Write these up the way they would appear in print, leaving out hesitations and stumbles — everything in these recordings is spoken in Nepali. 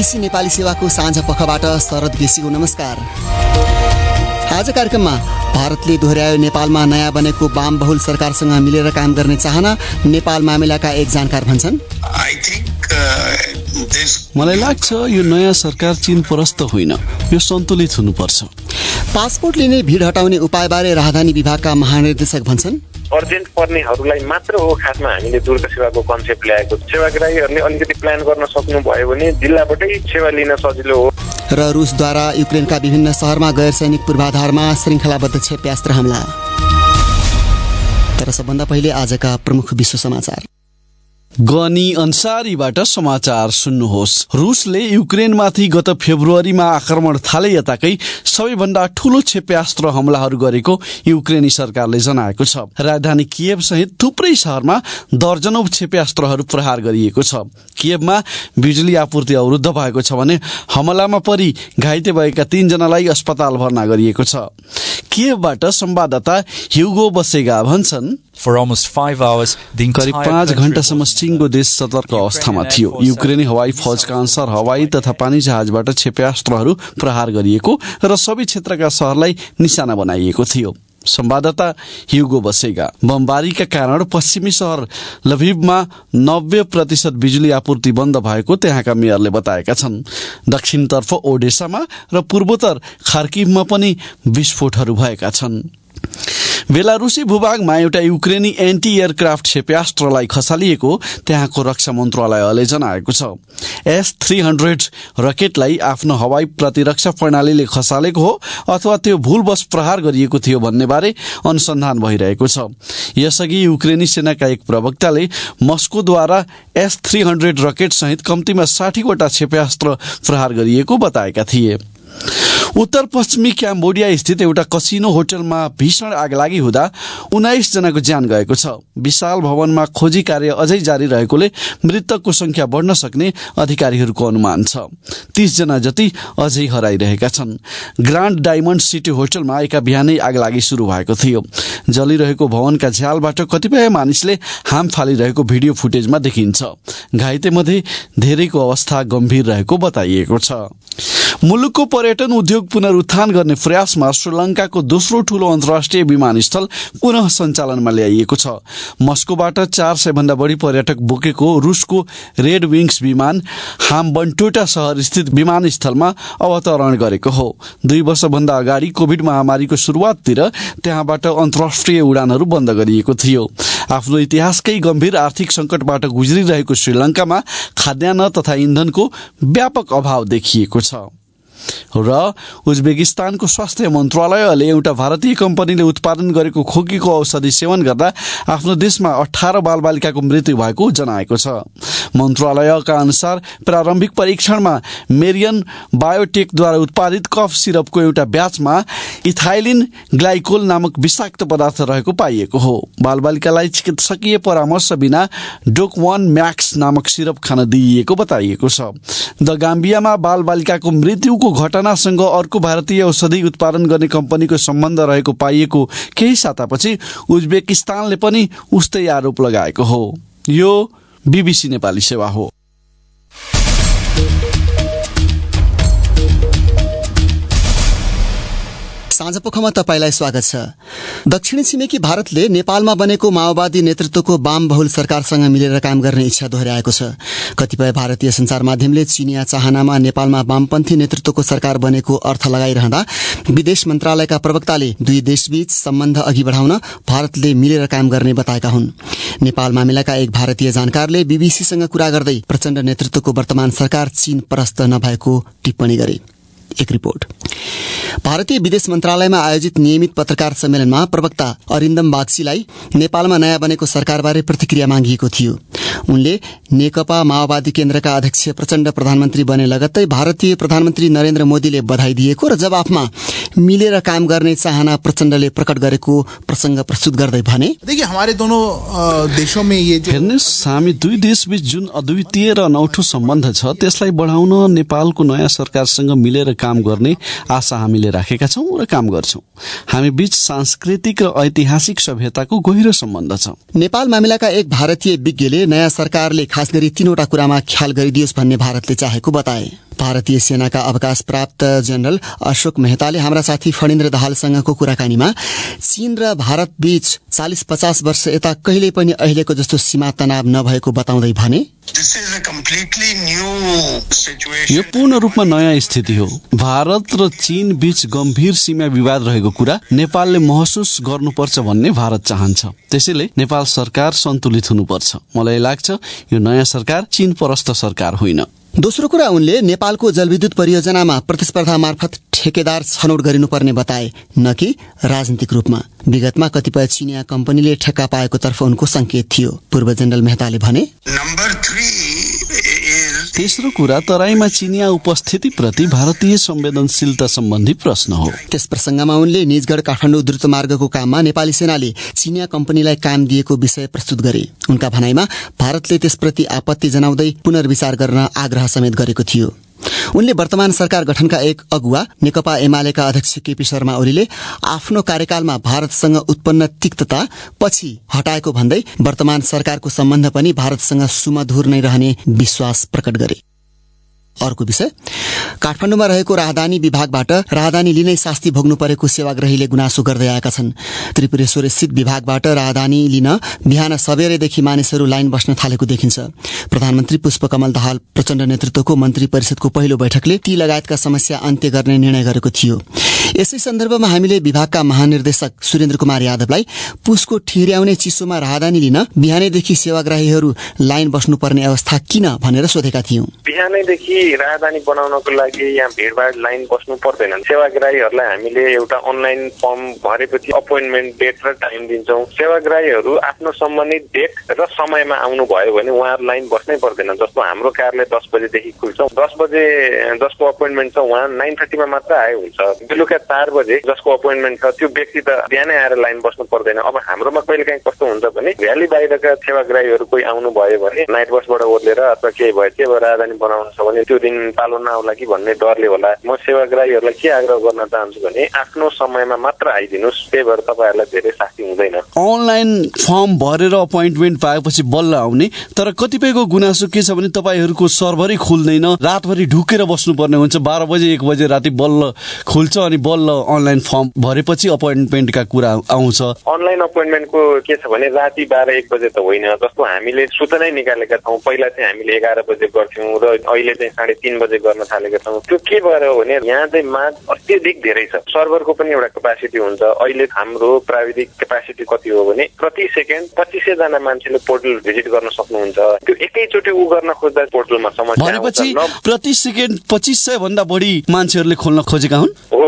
बीबीसी नेपाली सेवाको साँझ पखबाट शरद गेसीको नमस्कार। आज कार्यक्रममा भारतले दोहोर्यायो नेपालमा नयाँ बनेको वाम बहुल सरकारसँग मिलेर काम गर्ने चाहना। नेपाल मामिलाका एक जानकार भन्छन्, मलाई लाग्छ यो नयाँ सरकार चीन परस्त होइन, यो सन्तुलित हुनुपर्छ। पासपोर्ट लिने भिड हटाउने उपायबारे राजधानी विभागका महानिर्देशक भन्छन्, अर्जेन्ट पर्नेहरूलाई मात्र हो खासमा हामीले दूरत्व सेवाको कन्सेप्ट ल्याएको। सेवाग्राहीहरूले अलिकति प्लान गर्न सक्नुभयो भने जिल्लाबाटै सेवा लिन सजिलो हो। र रुसद्वारा युक्रेनका विभिन्न शहरमा गैर सैनिक पूर्वाधारमा श्रृङ्खलाबद्ध क्षेप्यास्त्र हमला। तर सबभन्दा पहिले आजका प्रमुख विश्व समाचार। गनी अन्सारीबाट समाचार सुन्नुहोस्। रुसले युक्रेनमाथि गत फेब्रुअरीमा आक्रमण थाले यताकै सबैभन्दा ठूलो क्षेप्यास्त्र हमलाहरू गरेको युक्रेनी सरकारले जनाएको छ। राजधानी कियव सहित थुप्रै शहरमा दर्जनौं क्षेप्यास्त्रहरू प्रहार गरिएको छ। कियवमा बिजुली आपूर्ति अवरुद्ध भएको छ भने हमलामा परि घाइते भएका 3 जनालाई अस्पताल भर्ना गरिएको छ। कियवबाट संवाददाता ह्युगो बसेगा भन्छन्, करिब 5 घण्टासम्म सिङ्गो देश सतर्क अवस्थामा थियो। युक्रेनी हवाई फौजका अनुसार हवाई तथा पानी जहाजबाट क्षेप्यास्त्रहरू प्रहार गरिएको र सबै क्षेत्रका शहरलाई निशाना बनाइएको थियो। संवाददाता ह्युगो बसेगा। बमबारीका कारण पश्चिमी शहर लभिभमा 90% बिजुली आपूर्ति बन्द भएको त्यहाँका मेयरले बताएका छन्। दक्षिणतर्फ ओडेसामा र पूर्वोत्तर खार्किभमा पनि विस्फोटहरू भएका छन्। बेलारुसी भूभागमा एउटा युक्रेनी एन्टी एयरक्राफ्ट क्षेप्यास्त्रलाई खसालिएको त्यहाँको रक्षा मन्त्रालयले जनाएको छ। S-300 रकेटलाई आफ्नो हवाई प्रतिरक्षा प्रणालीले खसालेको हो अथवा त्यो भूलवश प्रहार गरिएको थियो भन्ने बारे अनुसन्धान भइरहेको छ। यसअघि युक्रेनी सेनाका एक प्रवक्ताले मस्कोद्वारा S-300 रकेट सहित कम्तीमा 60 वटा क्षेप्यास्त्र प्रहार गरिएको बताएका थिए। उत्तर पश्चिमी क्याम्बोडिया स्थित एउटा कसिनो होटलमा भीषण आगलागी हुँदा 19 जनाको ज्यान गएको छ। विशाल भवनमा खोजी कार्य अझै जारी रहेकोले मृतकको संख्या बढ्न सक्ने अधिकारीहरूको अनुमान छ। 30 जना जति अझै हराइरहेका छन्। ग्रान्ड डायमन्ड सिटी होटलमा एका बिहानै आगलागी सुरु भएको थियो। जलिरहेको भवनका झ्यालबाट कतिपय मानिसले हाम फालिरहेको भिडियो फुटेजमा देखिन्छ। घाइतेमध्ये धेरैको अवस्था गम्भीर रहेको बताइएको छ। मुलुकको पर्यटन उद्योग पुनरुत्थान गर्ने प्रयासमा श्रीलंकाको दोस्रो ठूलो अन्तर्राष्ट्रिय विमानस्थल पुनः सञ्चालनमा ल्याइएको छ। मस्कोबाट 400 भन्दा बढी पर्यटक बोकेको रुसको रेड विङ्स विमान हाम्बन्टोटा शहर स्थित विमानस्थलमा अवतरण गरेको हो। 2 वर्षभन्दा अगाडि कोभिड महामारीको सुरुवाततिर त्यहाँबाट अन्तर्राष्ट्रिय उडानहरू बन्द गरिएको थियो। आफ्नो इतिहासकै गम्भीर आर्थिक संकटबाट गुज्रिरहेको श्रीलंकामा खाद्यान्न तथा इन्धनको व्यापक अभाव देखिएको छ। र उज्बेकिस्तानको स्वास्थ्य मन्त्रालयले एउटा भारतीय कम्पनीले उत्पादन गरेको खोकीको औषधि सेवन गर्दा आफ्नो देशमा 18 बालबालिकाको मृत्यु भएको जनाएको छ। मन्त्रालयका अनुसार प्रारम्भिक परीक्षणमा मेरियन बायोटेकद्वारा उत्पादित कफ सिरपको एउटा ब्याचमा इथाइलिन ग्लाइकोल नामक विषाक्त पदार्थ रहेको पाइएको हो। बालबालिकालाई चिकित्सकीय परामर्श बिना डोक-1 म्याक्स नामक सिरप खान दिइएको बताइएको छ। द गाम्बियामा बालबालिकाको मृत्युको घटनासँग अर्को भारतीय औषधि उत्पादन गर्ने कम्पनीको सम्बन्ध रहेको पाइएको केही सातापछि उज्बेकिस्तानले पनि उस्तै आरोप लगाएको हो। यो बीबीसी नेपाली सेवा हो। साँझपखमा तपाईलाई स्वागत छ। दक्षिणी छिमेकी भारतले नेपालमा बनेको माओवादी नेतृत्वको वाम बहुल सरकारसँग मिलेर काम गर्ने इच्छा दोहोर्याएको छ। कतिपय भारतीय सञ्चार माध्यमले चीनिया चाहनामा नेपालमा वामपन्थी नेतृत्वको सरकार बनेको अर्थ लगाइरहँदा विदेश मन्त्रालयका प्रवक्ताले दुई देशबीच सम्बन्ध अघि बढाउन भारतले मिलेर काम गर्ने बताएका हुन्। नेपाल मामिलाका एक भारतीय जानकारले बीबीसीसँग कुरा गर्दै प्रचण्ड नेतृत्वको वर्तमान सरकार चीन परस्त नभएको टिप्पणी गरे। एक रिपोर्ट। भारतीय विदेश मन्त्रालयमा आयोजित नियमित पत्रकार सम्मेलनमा प्रवक्ता अरिन्दम बागचीलाई नेपालमा नयाँ बनेको सरकारबारे प्रतिक्रिया मागिएको थियो। उनले नेकपा माओवादी केन्द्रका अध्यक्ष प्रचण्ड प्रधानमन्त्री बने लगत्तै भारतीय प्रधानमन्त्री नरेन्द्र मोदीले बधाई दिएको र जवाफमा मिलेर काम गर्ने चाहना प्रचण्डले प्रकट गरेको प्रसंग प्रस्तुत गर्दै भने, देखिए हमारे दोनों देशों में ये जो हेर्नुस्, हामी दुई देशबीच जुन अद्वितीय र अनौठो सम्बन्ध छ त्यसलाई बढाउन नेपालको नयाँ सरकारसँग मिलेर काम गर्ने आशा हामीले राखेका छौं र काम गर्छौं। हामी बीच सांस्कृतिक र ऐतिहासिक सभ्यताको गहिरो सम्बन्ध छ। नेपाल मामिलाका एक भारतीय विज्ञले नयाँ सरकारले खास गरी 3 वटा कुरामा ख्याल गरिदियोस् भन्ने भारतले चाहेको बताए। भारतीय सेनाका अवकाश प्राप्त जनरल अशोक मेहताले हाम्रा साथी फणिन्द्र दाहालसँगको कुराकानीमा चीन र भारत बीच 40-50 वर्ष यता कहिल्यै पनि अहिलेको जस्तो सीमा तनाव नभएको बताउँदै भने यो पूर्ण रूपमा नयाँ स्थिति हो। भारत र चीन बीच गम्भीर सीमा विवाद रहेको कुरा नेपालले महसुस गर्नुपर्छ भन्ने भारत चाहन्छ। त्यसैले नेपाल सरकार सन्तुलित हुनुपर्छ। मलाई लाग्छ यो नयाँ सरकार चीन परस्त सरकार होइन। दोस्रो कुरा उनले नेपालको जलविद्युत परियोजनामा प्रतिस्पर्धा मार्फत ठेकेदार छनौट गरिनुपर्ने बताए, न कि राजनीतिक रूपमा। विगतमा कतिपय चिनिया कम्पनीले ठेक्का पाएको तर्फ उनको संकेत थियो। पूर्व जनरल मेहताले भने तेस्रो कुरा तराईमा चिनिया उपस्थितिप्रति भारतीय संवेदनशीलता सम्बन्धी प्रश्न हो। त्यस प्रसंगमा उनले निजगढ काठमाडौँ द्रुत मार्गको काममा नेपाली सेनाले चिनिया कम्पनीलाई काम दिएको विषय प्रस्तुत गरे। उनका भनाइमा भारतले त्यसप्रति आपत्ति जनाउँदै पुनर्विचार गर्न आग्रह समेत गरेको थियो। उनले वर्तमान सरकार गठनका एक अगुवा नेकपा एमालेका अध्यक्ष केपी शर्मा ओलीले आफ्नो कार्यकालमा भारतसँग उत्पन्न तिक्तता पछि हटाएको भन्दै वर्तमान सरकारको सम्बन्ध पनि भारतसँग सुमधुर नै रहने विश्वास प्रकट गरे। अर्को विषय, काठमाडौँमा रहेको राहदानी विभागबाट राहदानी लिनै शास्ति भोग्नु परेको सेवाग्राहीले गुनासो गर्दै आएका छन्। त्रिपुरेश्वर स्थित विभागबाट राहदानी लिन बिहान सबेरैदेखि मानिसहरू लाइन बस्न थालेको देखिन्छ। प्रधानमन्त्री पुष्पकमल दाहाल प्रचण्ड नेतृत्वको मन्त्री परिषदको पहिलो बैठकले ती लगायतका समस्या अन्त्य गर्ने निर्णय गरेको थियो। यसै सन्दर्भमा हामीले विभागका महानिर्देशक सुरेन्द्र कुमार यादवलाई पुसको ठिर्याउने चिसोमा राहदानी लिन बिहानैदेखि सेवाग्राहीहरू लाइन बस्नुपर्ने अवस्था किन भनेर सोधेका थियौं। बिहानैदेखि राहदानी बनाउनको लागि यहाँ भिडभाड लाइन बस्नु पर्दैन। सेवाग्राहीहरूलाई हामीले एउटा अनलाइन फर्म भरेपछि अपोइन्टमेन्ट डेट र टाइम दिन्छौँ। सेवाग्राहीहरू आफ्नो सम्बन्धित डेट र समयमा आउनु भयो भने उहाँहरू लाइन बस्नै पर्दैन। जस्तो हाम्रो कार्यालय 10 बजेदेखि खुल्छ, 10 बजे जसको अपोइन्टमेन्ट छ उहाँ 9:30 मा मात्र आए हुन्छ। बेलुका 4 बजे जसको अपोइन्टमेन्ट छ त्यो व्यक्ति त बिहानै आएर लाइन बस्नु पर्दैन। अब हाम्रोमा कहिलेकाहीँ कस्तो हुन्छ भने भ्याली बाहिरका सेवाग्राहीहरू कोही आउनु भयो भने नाइट बसबाट ओर्लेर अथवा केही भयो त्यो राजधानी बनाउनु छ भने त्यो दिन पालो नआउला कि भन्ने डरले होला। म सेवाग्राहीहरूलाई के आग्रह गर्न चाहन्छु भने आफ्नो समयमा मात्र आइदिनुहोस्, त्यही भएर तपाईँहरूलाई धेरै शास्ति हुँदैन। अनलाइन फर्म भरेर अपोइन्टमेन्ट पाएपछि बल्ल आउने, तर कतिपयको गुनासो के छ भने तपाईँहरूको सर्भरै खुल्दैन, रातभरि ढुकेर बस्नुपर्ने हुन्छ। 12 बजे 1 बजे राति बल्ल खुल्छ अनि बल्ल अनलाइन फर्म भरेपछि अपोइन्टमेन्टका कुरा आउँछ। अनलाइन अपोइन्टमेन्टको के छ भने राति 12-1 बजे त होइन। जस्तो हामीले सूचना निकालेका छौँ, पहिला चाहिँ हामीले 11 बजे गर्थ्यौँ र अहिले चाहिँ 3:30 बजे गर्न थालेका छौँ। त्यो के भएर हो भने यहाँ चाहिँ माग अत्यधिक धेरै छ। सर्भरको पनि एउटा क्यापासिटी हुन्छ। अहिले हाम्रो प्राविधिक क्यापासिटी कति हो भने प्रति सेकेन्ड 2500 जना मान्छेले पोर्टल भिजिट गर्न सक्नुहुन्छ। त्यो एकैचोटि गर्न खोज्दा पोर्टलमा समस्या आउँछ। भनेपछि प्रति सेकेन्ड 2500 भन्दा बढी मान्छेहरूले खोल्न खोजेका हुन्। हो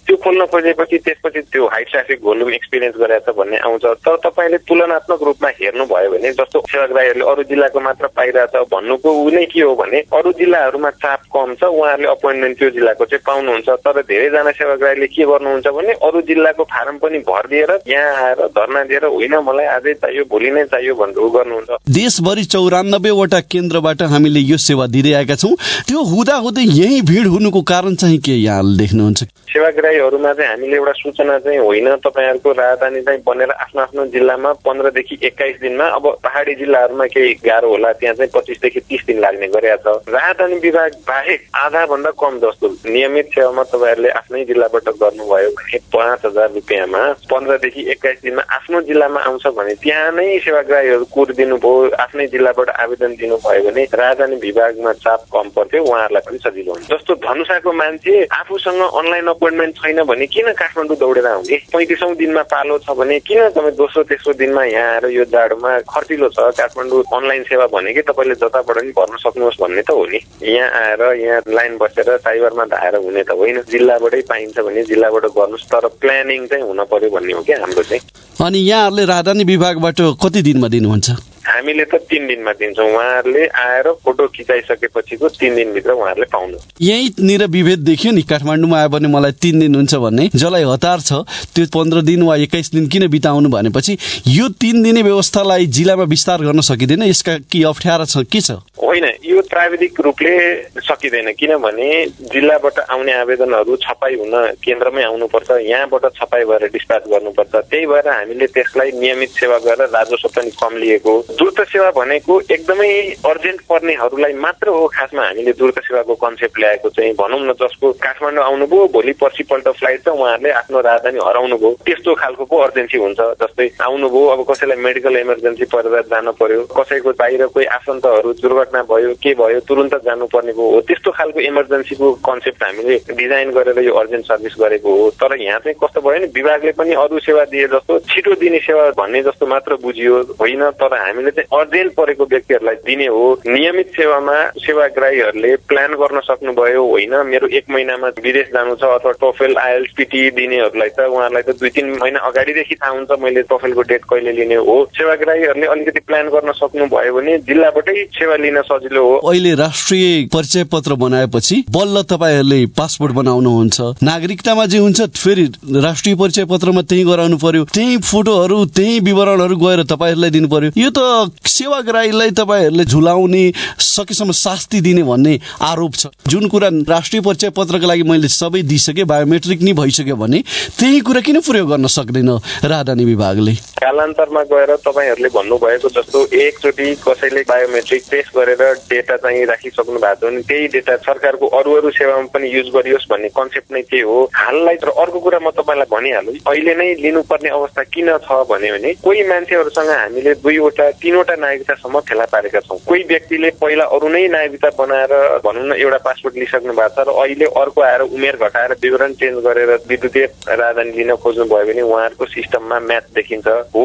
त्यो खोल्न खोजेपछि त्यसपछि त्यो हाई ट्राफिक भोल्युम एक्सपिरियन्स गरेछ भन्ने आउँछ। तर तपाईँले तुलनात्मक रूपमा हेर्नुभयो भने जस्तो सेवाग्राहीहरूले अरू जिल्लाको मात्र पाइरहेछ भन्नुको ऊ नै के हो भने अरू जिल्लाहरूमा चाप कम छ, उहाँहरूले अपोइन्टमेन्ट त्यो जिल्लाको चाहिँ पाउनुहुन्छ। तर धेरैजना सेवाग्राहीले के गर्नुहुन्छ भने अरू जिल्लाको फारम पनि भरिदिएर यहाँ आएर धरना दिएर होइन मलाई आजै चाहियो भोलि नै चाहियो भनेर ऊ गर्नुहुन्छ। देशभरि 94 वटा केन्द्रबाट हामीले यो सेवा दिँदै आएका छौँ। त्यो हुँदाहुँदै यही भिड हुनुको कारण चाहिँ के यहाँले देख्नुहुन्छ? सेवाग्राहीहरूमा चाहिँ हामीले एउटा सूचना चाहिँ होइन तपाईँहरूको राजधानी चाहिँ बनेर आफ्नो आफ्नो जिल्लामा 15 देखि 21 दिनमा, अब पहाडी जिल्लाहरूमा केही गाह्रो होला त्यहाँ चाहिँ 25 देखि 30 दिन लाग्ने गरेको छ। राजधानी विभाग बाहेक आधा भन्दा कम जस्तो नियमित सेवामा तपाईँहरूले आफ्नै जिल्लाबाट गर्नुभयो भने 5000 रुपियाँमा 15 देखि 21 दिनमा आफ्नो जिल्लामा आउँछ भने त्यहाँ नै सेवाग्राहीहरू कुर दिनुभयो, आफ्नै जिल्लाबाट आवेदन दिनुभयो भने राजधानी विभागमा चाप कम पर्थ्यो, उहाँहरूलाई पनि सजिलो हुन्छ। जस्तो धनुषाको मान्छे आफूसँग अनलाइन अपोइन्टमेन्ट छैन भने किन काठमाडौँ दौडेर आउने? 35औं दिनमा पालो छ भने किन तपाईँ दोस्रो तेस्रो दिनमा यहाँ आएर यो जाडोमा खर्चिलो छ काठमाडौँ अनलाइन सेवा भनेकै तपाईँले जताबाट पनि भर्न सक्नुहोस् भन्ने त हो नि। यहाँ आएर यहाँ लाइन बसेर साइबरमा धाएर हुने त होइन। जिल्लाबाटै पाइन्छ भने जिल्लाबाट गर्नुहोस्, तर प्लानिङ चाहिँ हुन पर्यो भन्ने हो क्या हाम्रो चाहिँ। अनि यहाँहरूले राजधानी विभागबाट कति दिनमा दिनुहुन्छ? हामीले त 3 दिनमा दिन्छौँ। उहाँहरूले आएर फोटो खिचाइसकेपछिको 3 दिनभित्र उहाँहरूले पाउनु। यहीँनिर विभेद देखियो नि, काठमाडौँमा आयो भने मलाई 3 दिन हुन्छ भन्ने, जसलाई हतार छ त्यो 15 दिन वा 21 दिन किन बिताउनु भनेपछि यो 3 दिने व्यवस्थालाई जिल्लामा विस्तार गर्न सकिँदैन? यसका के अप्ठ्यारा छ के छ? होइन, यो प्राविधिक रूपले सकिँदैन। किनभने जिल्लाबाट आउने आवेदनहरू छपाई हुन केन्द्रमै आउनुपर्छ, यहाँबाट छपाई भएर डिस्प्याच गर्नुपर्छ। त्यही भएर हामीले त्यसलाई नियमित सेवा गरेर राजस्व पनि कम लिएको, द्रुत सेवा भनेको एकदमै अर्जेन्ट पर्नेहरूलाई मात्र हो खासमा हामीले द्रुत सेवाको कन्सेप्ट ल्याएको चाहिँ भनौँ न, जसको काठमाडौँ आउनुभयो भोलि पर्सिपल्ट फ्लाइट छ उहाँहरूले आफ्नो राजधानी हराउनु भयो त्यस्तो खालको पो अर्जेन्सी हुन्छ। जस्तै आउनुभयो अब कसैलाई मेडिकल इमर्जेन्सी परेर जानु पर्यो, कसैको बाहिर कोही आफन्तहरू दुर्घटना भयो के भयो तुरुन्त जानुपर्ने भयो, त्यस्तो खालको इमर्जेन्सीको कन्सेप्ट हामीले डिजाइन गरेर यो अर्जेन्ट सर्भिस गरेको हो। तर यहाँ चाहिँ कस्तो भयो नि, विभागले पनि अरू सेवा दिए जस्तो छिटो दिने सेवा भन्ने जस्तो मात्र बुझियो होइन, तर हामीले चाहिँ अर्जेन्ट परेको व्यक्तिहरूलाई दिने हो। नियमित सेवामा सेवाग्राहीहरूले प्लान गर्न सक्नुभयो होइन, मेरो 1 महिनामा विदेश जानु छ अथवा टोफेल आइएल्स पिटी दिनेहरूलाई त उहाँहरूलाई त 2-3 महिना अगाडिदेखि थाहा हुन्छ मैले टोफेलको डेट कहिले लिने हो। सेवाग्राहीहरूले अलिकति प्लान गर्न सक्नुभयो भने जिल्लाबाटै सेवा लिन सजिलो हो। अहिले राष्ट्रिय परिचय पत्र बनाएपछि बल्ल तपाईँहरूले पासपोर्ट बनाउनुहुन्छ, नागरिकतामा जे हुन्छ फेरि राष्ट्रिय परिचय पत्रमा त्यही गराउनु पर्यो, त्यही फोटोहरू त्यही विवरणहरू गएर तपाईँहरूलाई दिनु पर्यो। यो त सेवाग्राहीलाई तपाईँहरूले झुलाउने सकेसम्म शास्ति दिने भन्ने आरोप छ। जुन कुरा राष्ट्रिय परिचय पत्रको लागि मैले सबै दिइसके बायोमेट्रिक नि भइसक्यो भने त्यही कुरा किन प्रयोग गर्न सक्दैन राजधानी विभागले? कालान्तरमा गएर तपाईँहरूले भन्नुभएको जस्तो एकचोटि कसैले बायोमेट्रिक टेस्ट गरेर डेटा चाहिँ राखिसक्नु भएको छ भने त्यही डेटा सरकारको अरू सेवामा पनि युज गरियोस् भन्ने कन्सेप्ट नै के हो हाललाई। तर अर्को कुरा म तपाईँलाई भनिहालेँ, अहिले नै लिनुपर्ने अवस्था किन छ भने कोही मान्छेहरूसँग हामीले 2-3वटा नागरिकतासम्म फेला पारेका छौँ। कोही व्यक्तिले पहिला अरू नै नागरिकता बनाएर भनौँ न एउटा पासपोर्ट लिइसक्नु भएको छ र अहिले अर्को आएर उमेर घटाएर विवरण चेन्ज गरेर विद्युतीय राजधानी लिन खोज्नु भयो भने उहाँहरूको सिस्टममा म्याच देखिन्छ हो।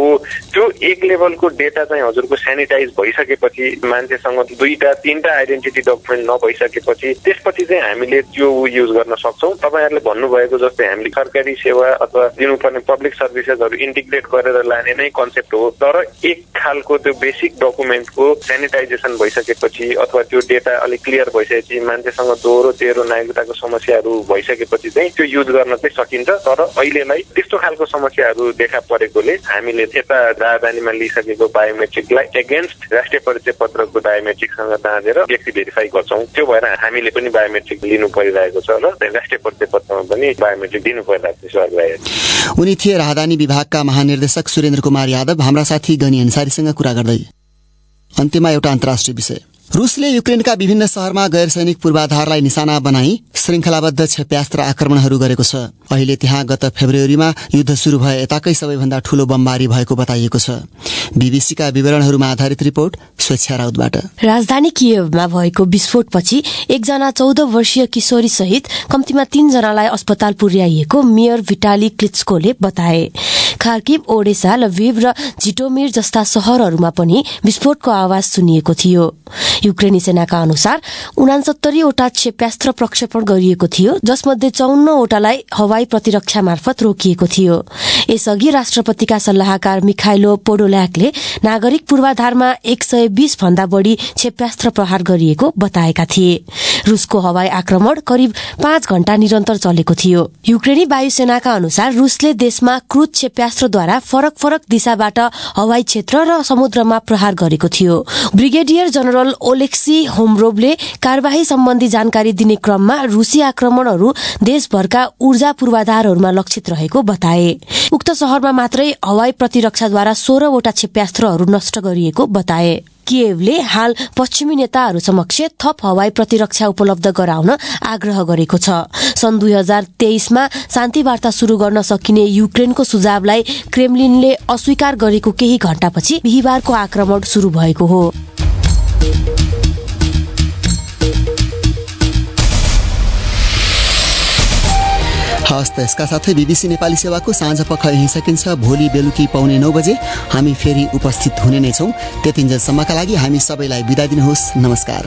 त्यो एक लेभलको डेटा चाहिँ हजुरको सेनिटाइज भइसकेपछि मान्छेसँग 2-3टा आइडेन्टिटी डकुमेन्ट नभइसकेपछि त्यसपछि चाहिँ हामीले त्यो युज गर्न सक्छौँ। तपाईँहरूले भन्नुभएको जस्तै हामीले सरकारी सेवा अथवा दिनुपर्ने पब्लिक सर्भिसेसहरू इन्टिग्रेट गरेर लाने नै कन्सेप्ट हो। तर एक खालको त्यो बेसिक डकुमेन्टको सेनिटाइजेसन भइसकेपछि अथवा त्यो डेटा अलिक क्लियर भइसकेपछि मान्छेसँग दोहोरो तेह्रो नागरिकताको समस्याहरू भइसकेपछि चाहिँ त्यो युज गर्न चाहिँ सकिन्छ। तर अहिलेलाई त्यस्तो खालको समस्याहरू देखा परेकोले हामीले यता राजधानीमा लिइसकेको बायोमेट्रिकलाई एगेन्स्ट राष्ट्रिय परिचय पत्रको बायोमेट्रिकसँग बाँधेर व्यक्ति भेरिफाई गर्छौँ। त्यो भएर हामीले पनि बायोमेट्रिक लिनु परिरहेको छ र राष्ट्रिय परिचय पत्रमा पनि बायोमेट्रिक दिनु परिरहेको छ। उनी थिए राजधानी विभागका महानिर्देशक सुरेन्द्र कुमार यादव हाम्रा साथी गनी अन्सारीसँग कुरा गर्दै। अन्त्यमा एउटा अन्तर्राष्ट्रिय विषय, रुसले युक्रेनका विभिन्न शहरमा गैर सैनिक पूर्वाधारलाई निशाना बनाई श्रृङ्खलाबद्ध क्षेप्यास्त्र आक्रमणहरू गरेको छ। अहिले त्यहाँ गत फेब्रुअरीमा युद्ध शुरू भए यताकै सबैभन्दा ठूलो बमबारी भएको बताइएको छ। बीबीसीका विवरणहरूमा आधारित रिपोर्ट स्वेच्छा राउतबाट। राजधानी कियवमा भएको विस्फोटपछि 1जना 14 वर्षीय किशोरी सहित कम्तीमा 3 जनालाई अस्पताल पुर्याइएको मेयर भिटाली क्लिच्कोले बताए। खार्किव, ओडेसा, लभिभ र जिटोमिर जस्ता शहरहरूमा पनि विस्फोटको आवाज सुनिएको थियो। युक्रेनी सेनाका अनुसार 69वटा क्षेप्यास्त्र प्रक्षेपण गरिएको थियो, जसमध्ये 54वटालाई हवाई प्रतिरक्षा मार्फत रोकिएको थियो। यसअघि राष्ट्रपतिका सल्लाहकार मिखाइलो पोडोल्याकले नागरिक पूर्वाधारमा 120 भन्दा बढी क्षेप्यास्त्र प्रहार गरिएको बताएका थिए। रुसको हवाई आक्रमण करिब 5 घण्टा निरन्तर चलेको थियो। युक्रेनी वायुसेनाका अनुसार रुसले देशमा क्रुज क्षेप्यास्त्रद्वारा फरक फरक दिशाबाट हवाई क्षेत्र र समुद्रमा प्रहार गरेको थियो। ब्रिगेडियर जनरल ओलेक्सी होमरोभले कार्यवाही सम्बन्धी जानकारी दिने क्रममा रुसी आक्रमणहरू देशभरका ऊर्जा पूर्वाधारहरूमा लक्षित रहेको बताए। उक्त शहरमा मात्रै हवाई प्रतिरक्षाद्वारा 16वटा क्षेप्यास्त्रहरू नष्ट गरिएको बताए। कियवले हाल पश्चिमी नेताहरू समक्ष थप हवाई प्रतिरक्षा उपलब्ध गराउन आग्रह गरेको छ। सन् 2023मा शान्ति वार्ता शुरू गर्न सकिने युक्रेनको सुझावलाई क्रेमलिनले अस्वीकार गरेको केही घण्टापछि बिहिबारको आक्रमण शुरू भएको हो। हस् त यसका साथै बीबीसी नेपाली सेवाको साँझ पख यहीँ सकिन्छ। भोलि बेलुकी 9:15 बजे हामी फेरि उपस्थित हुने नै छौँ। त्यतिन्जेलसम्मका लागि हामी सबैलाई बिदा दिनुहोस्। नमस्कार।